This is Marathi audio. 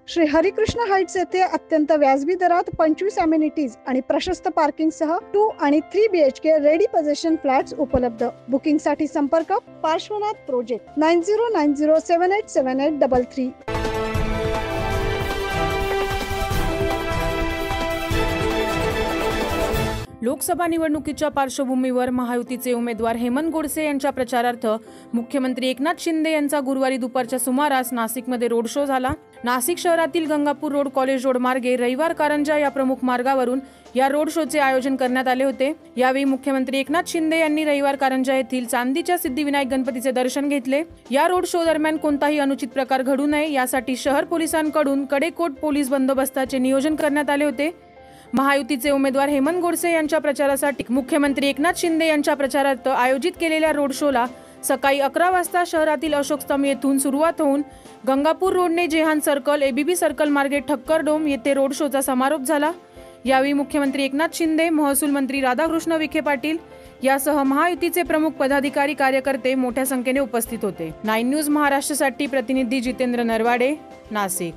श्री हरिकृष्ण हाइट्स येथे अत्यंत व्याजबी दरात 25 अमेनिटीज आणि प्रशस्त पार्किंग सह 2 आणि 3 BHK रेडी पोझिशन फ्लॅट्स उपलब्ध। बुकिंग साठी संपर्क पार्श्वनाथ प्रोजेक्ट 9090787833। लोकसभा निवडणुकीच्या पार्श्वभूमीवर महायुतीचे उमेदवार हेमंत गोडसे यांच्या प्रचारार्थ मुख्यमंत्री एकनाथ शिंदे यांचा गुरुवारी दुपारच्या सुमारास नाशिकमध्ये रोड शो झाला। नाशिक शहरातील गंगापूर रोड, कॉलेज रोड मार्गे रविवार कारंजा या प्रमुख मार्गावरून या रोड शोचे आयोजन करण्यात आले होते। यावेळी मुख्यमंत्री एकनाथ शिंदे यांनी रविवार कारंजा येथील चांदीच्या सिद्धिविनायक गणपतीचे दर्शन घेतले। या रोड शो दरम्यान कोणताही अनुचित प्रकार घडू नये यासाठी शहर पोलिसांकडून कडेकोट पोलीस बंदोबस्ताचे नियोजन करण्यात आले होते। महायुतीचे उमेदवार हेमंत गोडसे यांच्या प्रचारासाठी मुख्यमंत्री एकनाथ शिंदे यांच्या प्रचारार्थ आयोजित केलेल्या रोड शोला सकाळी 11 वाजता शहरातील अशोक स्तंभ येथून सुरुवात होऊन गंगापूर रोडने जेहान सर्कल, ABB सर्कल मार्गे ठक्कर डोम येथे रोड शोचा समारोप झाला। यावेळी मुख्यमंत्री एकनाथ शिंदे, महसूल मंत्री राधाकृष्ण विखे पाटील यासह महायुतीचे प्रमुख पदाधिकारी, कार्यकर्ते मोठ्या संख्येने उपस्थित होते। 9 न्यूज महाराष्ट्रसाठी प्रतिनिधी जितेंद्र नरवाडे, नाशिक।